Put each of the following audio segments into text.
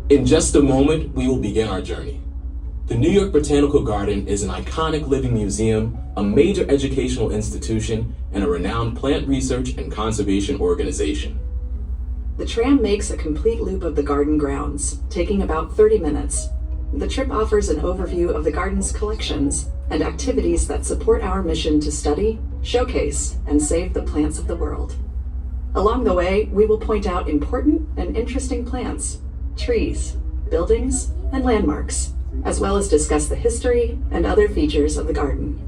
In just a moment, we will begin our journey. The New York Botanical Garden is an iconic living museum, a major educational institution, and a renowned plant research and conservation organization. The tram makes a complete loop of the garden grounds, taking about 30 minutes. The trip offers an overview of the garden's collections and activities that support our mission to study, showcase, and save the plants of the world. Along the way, we will point out important and interesting plants, trees, buildings, and landmarks, as well as discuss the history and other features of the garden.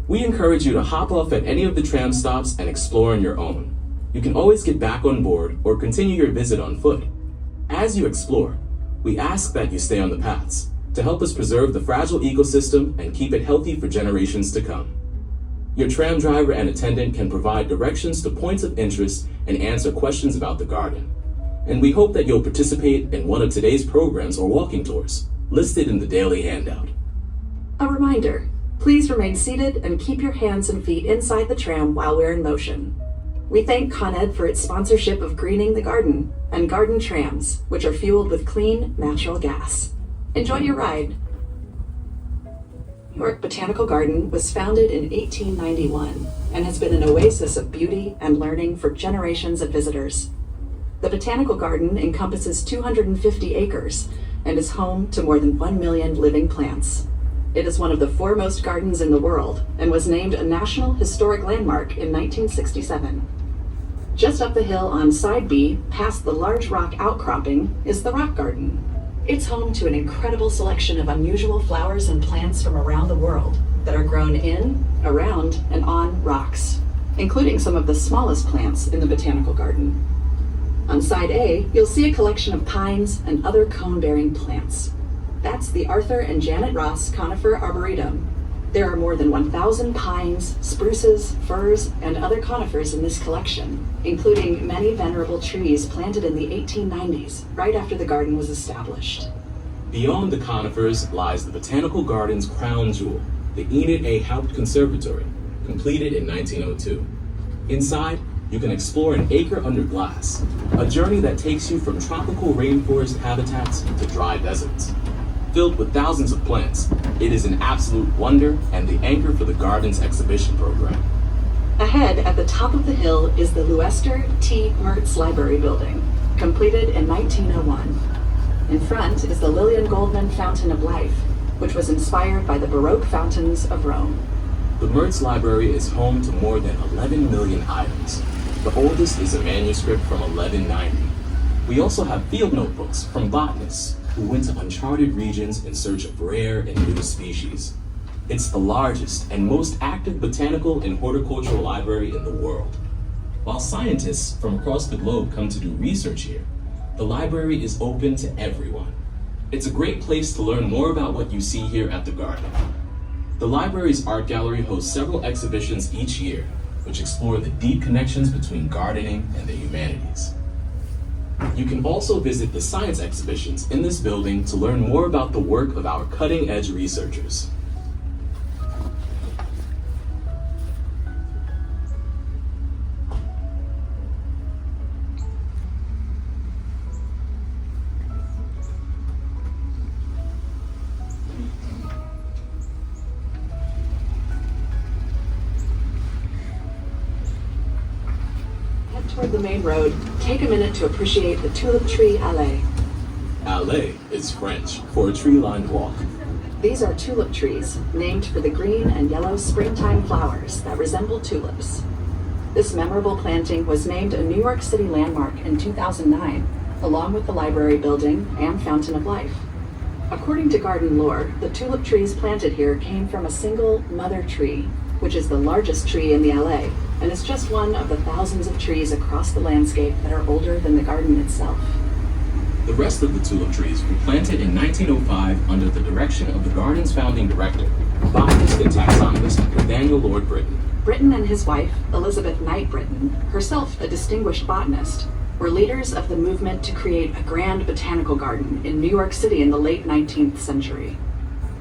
We encourage you to hop off at any of the tram stops and explore on your own. You can always get back on board or continue your visit on foot. As you explore, we ask that you stay on the paths to help us preserve the fragile ecosystem and keep it healthy for generations to come. Your tram driver and attendant can provide directions to points of interest and answer questions about the garden. And we hope that you'll participate in one of today's programs or walking tours, listed in the daily handout. A reminder, please remain seated and keep your hands and feet inside the tram while we're in motion. We thank Con Ed for its sponsorship of Greening the Garden and Garden Trams, which are fueled with clean, natural gas. Enjoy your ride. New York Botanical Garden was founded in 1891 and has been an oasis of beauty and learning for generations of visitors. The Botanical Garden encompasses 250 acres and is home to more than 1 million living plants. It is one of the foremost gardens in the world and was named a National Historic Landmark in 1967. Just up the hill on Side B, past the large rock outcropping, is the Rock Garden. It's home to an incredible selection of unusual flowers and plants from around the world that are grown in, around, and on rocks, including some of the smallest plants in the Botanical Garden. On Side A, you'll see a collection of pines and other cone-bearing plants. That's the Arthur and Janet Ross Conifer Arboretum. There are more than 1,000 pines, spruces, firs, and other conifers in this collection, including many venerable trees planted in the 1890s, right after the garden was established. Beyond the conifers lies the Botanical Garden's crown jewel, the Enid A. Haupt Conservatory, completed in 1902. Inside, you can explore an acre under glass, a journey that takes you from tropical rainforest habitats to dry deserts. Filled with thousands of plants, it is an absolute wonder and the anchor for the garden's exhibition program. Ahead at the top of the hill is the Leicester T. Mertz Library Building, completed in 1901. In front is the Lillian Goldman Fountain of Life, which was inspired by the Baroque fountains of Rome. The Mertz Library is home to more than 11 million items. The oldest is a manuscript from 1190. We also have field notebooks from botanists who went to uncharted regions in search of rare and new species. It's the largest and most active botanical and horticultural library in the world. While scientists from across the globe come to do research here, the library is open to everyone. It's a great place to learn more about what you see here at the garden. The library's art gallery hosts several exhibitions each year, which explore the deep connections between gardening and the humanities. You can also visit the science exhibitions in this building to learn more about the work of our cutting-edge researchers. Toward the main road, take a minute to appreciate the tulip tree allée. Allée is French for a tree-lined walk. These are tulip trees, named for the green and yellow springtime flowers that resemble tulips. This memorable planting was named a New York City landmark in 2009, along with the library building and Fountain of Life. According to garden lore, the tulip trees planted here came from a single mother tree, which is the largest tree in the allée, and is just one of the thousands of trees across the landscape that are older than the garden itself. The rest of the tulip trees were planted in 1905 under the direction of the garden's founding director, botanist and taxonomist Nathaniel Lord Britton. Britton and his wife, Elizabeth Knight Britton, herself a distinguished botanist, were leaders of the movement to create a grand botanical garden in New York City in the late 19th century.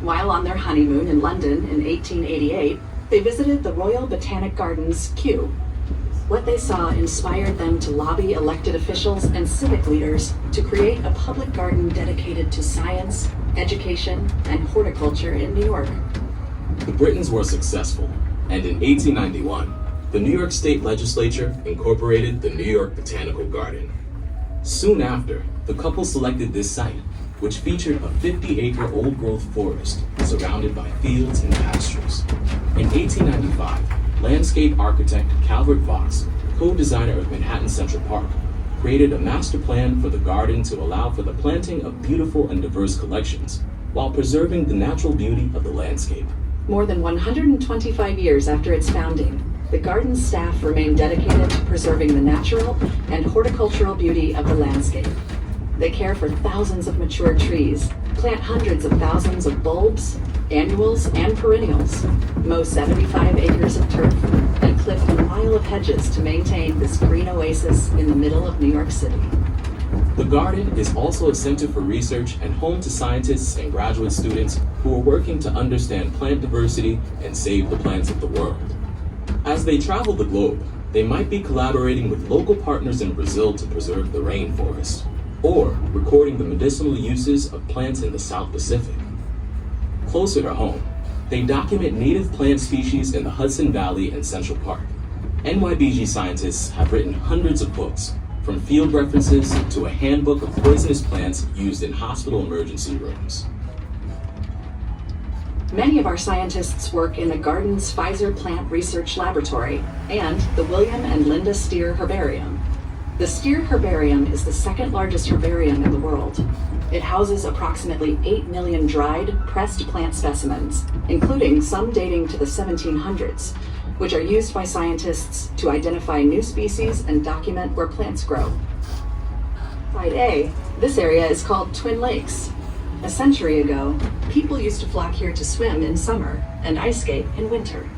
While on their honeymoon in London in 1888, they visited the Royal Botanic Gardens, Kew. What they saw inspired them to lobby elected officials and civic leaders to create a public garden dedicated to science, education, and horticulture in New York. The Britons were successful, and in 1891, the New York State Legislature incorporated the New York Botanical Garden. Soon after, the couple selected this site, which featured a 50-acre old-growth forest surrounded by fields and pastures. In 1895, landscape architect Calvert Vaux, co-designer of Manhattan Central Park, created a master plan for the garden to allow for the planting of beautiful and diverse collections, while preserving the natural beauty of the landscape. More than 125 years after its founding, the garden's staff remain dedicated to preserving the natural and horticultural beauty of the landscape. They care for thousands of mature trees, plant hundreds of thousands of bulbs, annuals, and perennials, mow 75 acres of turf, and clip a mile of hedges to maintain this green oasis in the middle of New York City. The garden is also a center for research and home to scientists and graduate students who are working to understand plant diversity and save the plants of the world. As they travel the globe, they might be collaborating with local partners in Brazil to preserve the rainforest, or recording the medicinal uses of plants in the South Pacific. Closer to home, they document native plant species in the Hudson Valley and Central Park. NYBG scientists have written hundreds of books, from field references to a handbook of poisonous plants used in hospital emergency rooms. Many of our scientists work in the garden's Pfizer Plant Research Laboratory and the William and Linda Steer Herbarium. The Steer Herbarium is the second largest herbarium in the world. It houses approximately 8 million dried, pressed plant specimens, including some dating to the 1700s, which are used by scientists to identify new species and document where plants grow. Side A, this area is called Twin Lakes. A century ago, people used to flock here to swim in summer and ice skate in winter.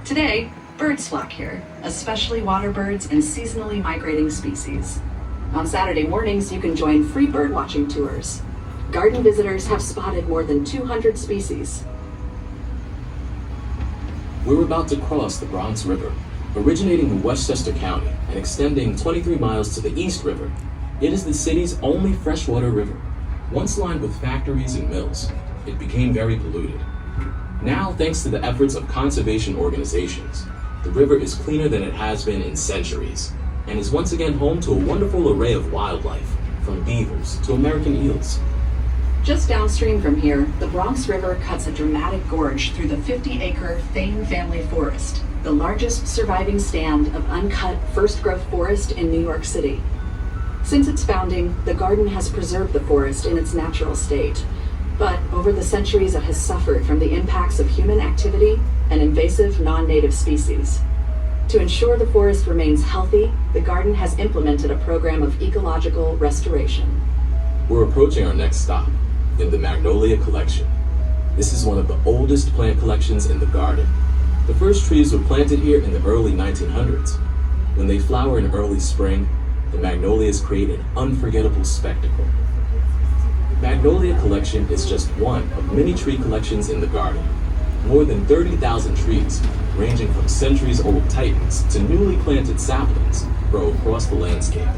Today, birds flock here, especially water birds and seasonally migrating species. On Saturday mornings, you can join free bird watching tours. Garden visitors have spotted more than 200 species. We're about to cross the Bronx River, originating in Westchester County and extending 23 miles to the East River. It is the city's only freshwater river. Once lined with factories and mills, it became very polluted. Now, thanks to the efforts of conservation organizations, the river is cleaner than it has been in centuries, and is once again home to a wonderful array of wildlife, from beavers to American eels. Just downstream from here, the Bronx River cuts a dramatic gorge through the 50-acre Thane Family Forest, the largest surviving stand of uncut first-growth forest in New York City. Since its founding, the garden has preserved the forest in its natural state, but over the centuries it has suffered from the impacts of human activity and invasive non-native species. To ensure the forest remains healthy, the garden has implemented a program of ecological restoration. We're approaching our next stop, in the Magnolia Collection. This is one of the oldest plant collections in the garden. The first trees were planted here in the early 1900s. When they flower in early spring, the magnolias create an unforgettable spectacle. Magnolia Collection is just one of many tree collections in the garden. More than 30,000 trees, ranging from centuries-old titans to newly planted saplings, grow across the landscape.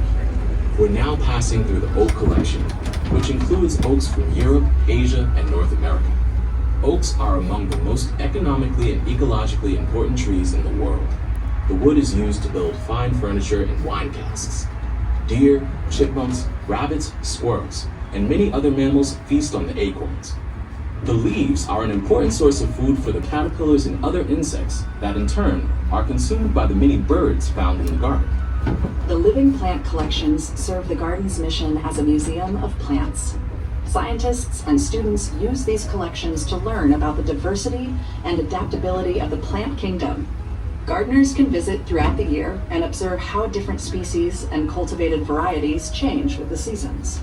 We're now passing through the oak collection, which includes oaks from Europe, Asia, and North America. Oaks are among the most economically and ecologically important trees in the world. The wood is used to build fine furniture and wine casks. Deer, chipmunks, rabbits, squirrels, and many other mammals feast on the acorns. The leaves are an important source of food for the caterpillars and other insects that in turn are consumed by the many birds found in the garden. The living plant collections serve the garden's mission as a museum of plants. Scientists and students use these collections to learn about the diversity and adaptability of the plant kingdom. Gardeners can visit throughout the year and observe how different species and cultivated varieties change with the seasons.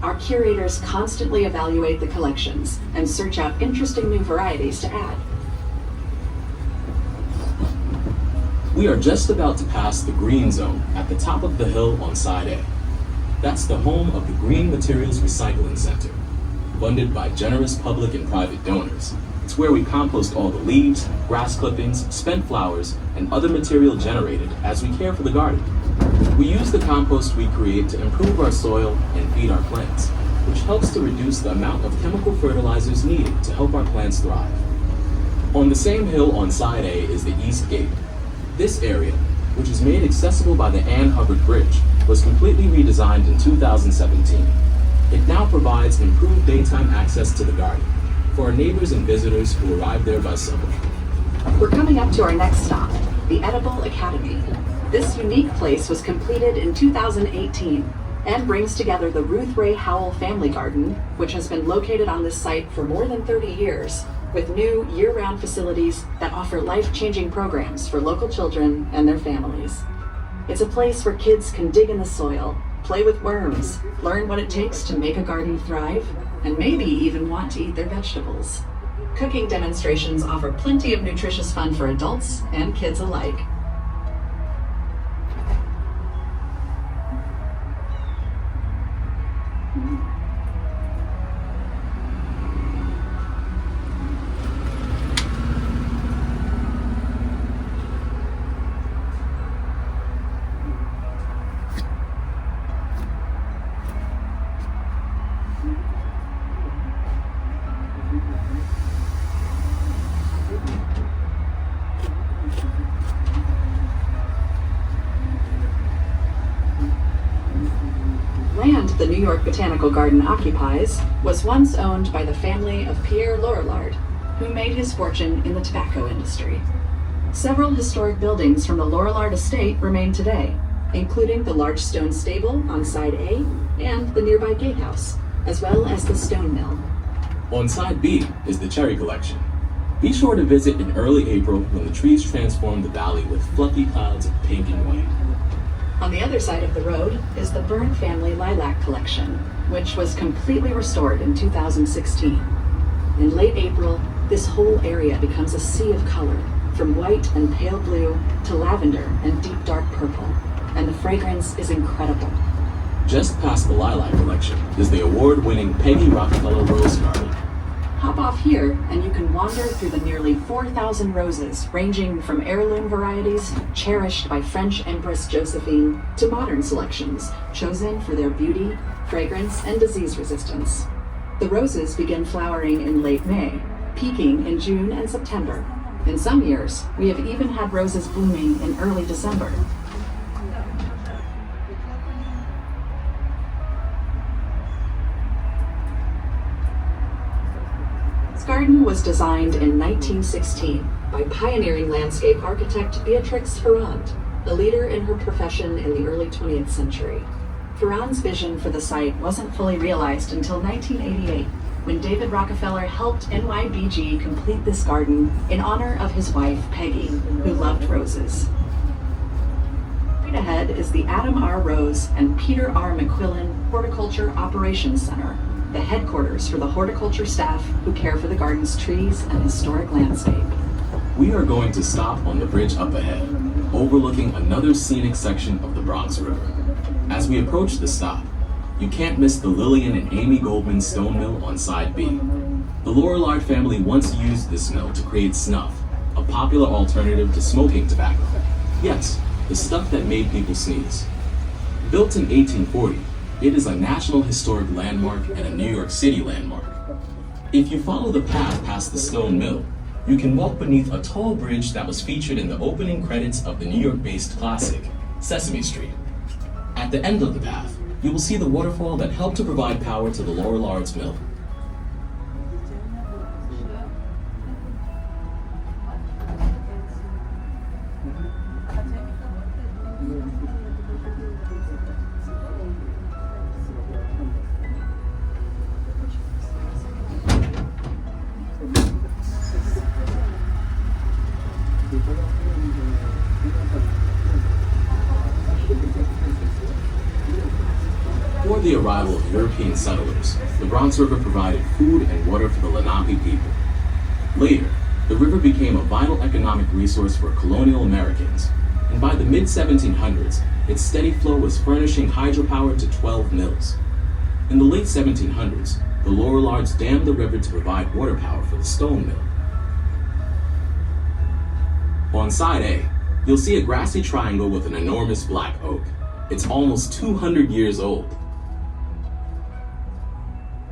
Our curators constantly evaluate the collections and search out interesting new varieties to add. We are just about to pass the green zone at the top of the hill on side A. That's the home of the Green Materials Recycling Center. funded by generous public and private donors. It's where we compost all the leaves, grass clippings, spent flowers, and other material generated as we care for the garden. We use the compost we create to improve our soil and feed our plants, which helps to reduce the amount of chemical fertilizers needed to help our plants thrive. On the same hill on side A is the East Gate. This area, which is made accessible by the Ann Hubbard Bridge, was completely redesigned in 2017. It now provides improved daytime access to the garden for our neighbors and visitors who arrive there by subway. We're coming up to our next stop, the Edible Academy. This unique place was completed in 2018 and brings together the Ruth Ray Howell Family Garden, which has been located on this site for more than 30 years, with new year-round facilities that offer life-changing programs for local children and their families. It's a place where kids can dig in the soil, play with worms, learn what it takes to make a garden thrive, and maybe even want to eat their vegetables. Cooking demonstrations offer plenty of nutritious fun for adults and kids alike. Land the New York Botanical Garden occupies was once owned by the family of Pierre Lorillard, who made his fortune in the tobacco industry. Several historic buildings from the Lorillard estate remain today, including the large stone stable on side A and the nearby gatehouse, as well as the stone mill. On side B is the cherry collection. Be sure to visit in early April when the trees transform the valley with fluffy clouds of pink and white. On the other side of the road is the Byrne family lilac collection, which was completely restored in 2016. In late April, this whole area becomes a sea of color, from white and pale blue to lavender and deep dark purple, and the fragrance is incredible. Just past the lilac collection is the award-winning Peggy Rockefeller Rose Garden. Hop off here and you can wander through the nearly 4,000 roses, ranging from heirloom varieties cherished by French Empress Josephine to modern selections chosen for their beauty, fragrance, and disease resistance. The roses begin flowering in late May, peaking in June and September. In some years, we have even had roses blooming in early December. This garden was designed in 1916 by pioneering landscape architect Beatrix Ferrand, a leader in her profession in the early 20th century. Ferrand's vision for the site wasn't fully realized until 1988, when David Rockefeller helped NYBG complete this garden in honor of his wife, Peggy, who loved roses. Right ahead is the Adam R. Rose and Peter R. McQuillan Horticulture Operations Center, the headquarters for the horticulture staff who care for the garden's trees and historic landscape. We are going to stop on the bridge up ahead, overlooking another scenic section of the Bronx River. As we approach the stop, you can't miss the Lillian and Amy Goldman stone mill on side B. The Lorillard family once used this mill to create snuff, a popular alternative to smoking tobacco. Yes, the stuff that made people sneeze. Built in 1840, it is a National Historic Landmark and a New York City landmark. If you follow the path past the stone mill, you can walk beneath a tall bridge that was featured in the opening credits of the New York-based classic, Sesame Street. At the end of the path, you will see the waterfall that helped to provide power to the Lorillard's mill. Before the arrival of European settlers, the Bronx River provided food and water for the Lenape people. Later, the river became a vital economic resource for colonial Americans, and by the mid-1700s, its steady flow was furnishing hydropower to 12 mills. In the late 1700s, The Lorillards dammed the river to provide water power for the stone mill. On side A, you'll see a grassy triangle with an enormous black oak. It's almost 200 years old.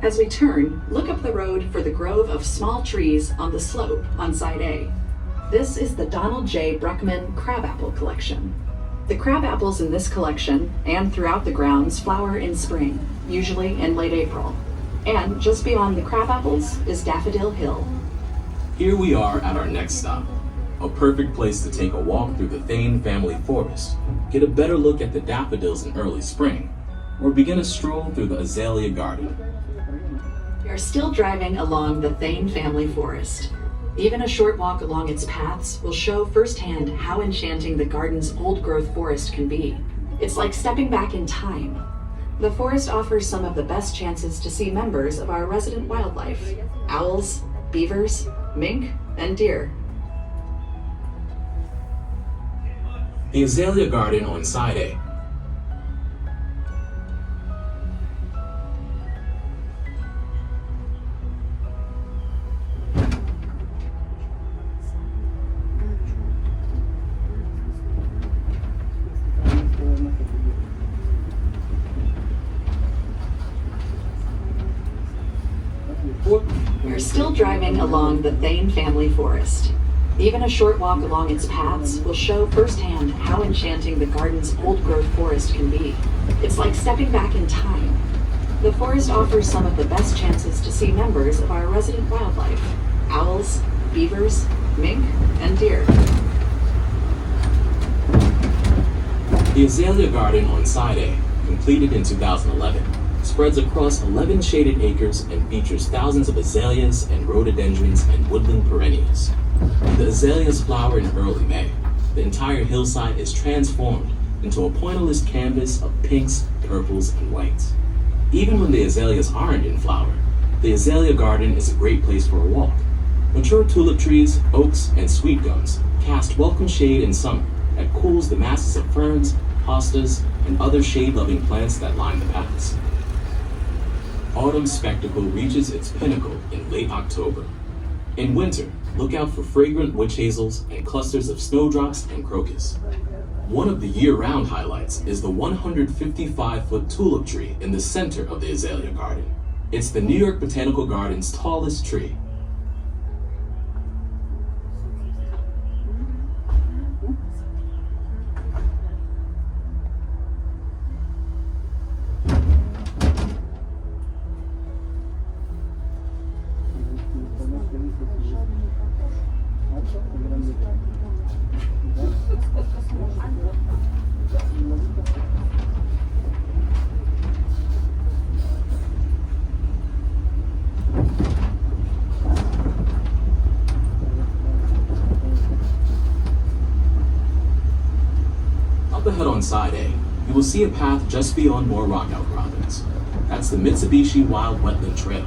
As we turn, look up the road for the grove of small trees on the slope on side A. This is the Donald J. Bruckman crabapple collection. The crabapples in this collection and throughout the grounds flower in spring, usually in late April. And just beyond the crabapples is Daffodil Hill. Here we are at our next stop. A perfect place to take a walk through the Thane family forest, get a better look at the daffodils in early spring, or begin a stroll through the azalea garden. We are still driving along the Thane family forest. Even a short walk along its paths will show firsthand how enchanting the garden's old-growth forest can be. It's like stepping back in time. The forest offers some of the best chances to see members of our resident wildlife: owls, beavers, mink, and deer. The azalea garden on side A. We're still driving along the Thane family forest. Even a short walk along its paths will show firsthand how enchanting the garden's old-growth forest can be. It's like stepping back in time. The forest offers some of the best chances to see members of our resident wildlife: owls, beavers, mink, and deer. The azalea garden on side A, completed in 2011, spreads across 11 shaded acres and features thousands of azaleas and rhododendrons and woodland perennials. The azaleas flower in early May. The entire hillside is transformed into a pointillist canvas of pinks, purples, and whites. Even when the azaleas aren't in flower, the azalea garden is a great place for a walk. Mature tulip trees, oaks, and sweet gums cast welcome shade in summer that cools the masses of ferns, hostas, and other shade-loving plants that line the paths. Autumn's spectacle reaches its pinnacle in late October. In winter, look out for fragrant witch hazels and clusters of snowdrops and crocus. One of the year-round highlights is the 155-foot tulip tree in the center of the azalea garden. It's the New York Botanical Garden's tallest tree. Up ahead on side A, you will see a path just beyond more rock outcroppings. That's the Mitsubishi Wild Wetland Trail.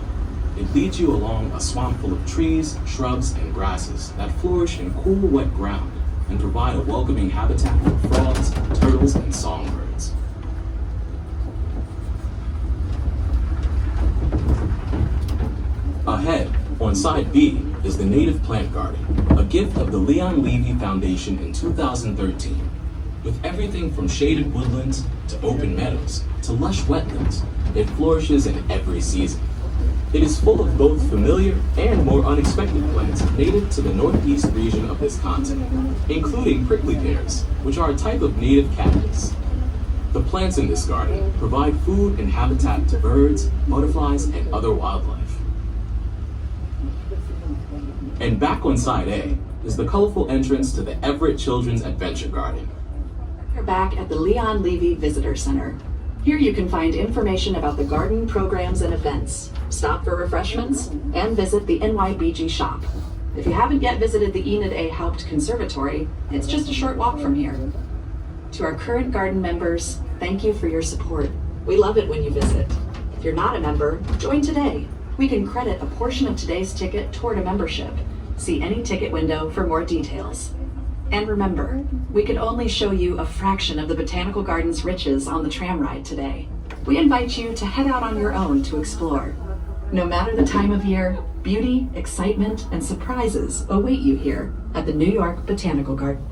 It leads you along a swamp full of trees, shrubs, and grasses that flourish in cool, wet ground and provide a welcoming habitat for frogs, turtles, and songbirds. Ahead, on side B, is the Native Plant Garden, a gift of the Leon Levy Foundation in 2013. With everything from shaded woodlands to open meadows to lush wetlands, it flourishes in every season. It is full of both familiar and more unexpected plants native to the northeast region of this continent, including prickly pears, which are a type of native cactus. The plants in this garden provide food and habitat to birds, butterflies, and other wildlife. And back on side A is the colorful entrance to the Everett Children's Adventure Garden. We're back at the Leon Levy Visitor Center. Here you can find information about the garden programs and events, stop for refreshments, and visit the NYBG shop. If you haven't yet visited the Enid A. Haupt Conservatory, it's just a short walk from here. To our current garden members, thank you for your support. We love it when you visit. If you're not a member, join today. We can credit a portion of today's ticket toward a membership. See any ticket window for more details. And remember, we could only show you a fraction of the Botanical Garden's riches on the tram ride today. We invite you to head out on your own to explore. No matter the time of year, beauty, excitement, and surprises await you here at the New York Botanical Garden.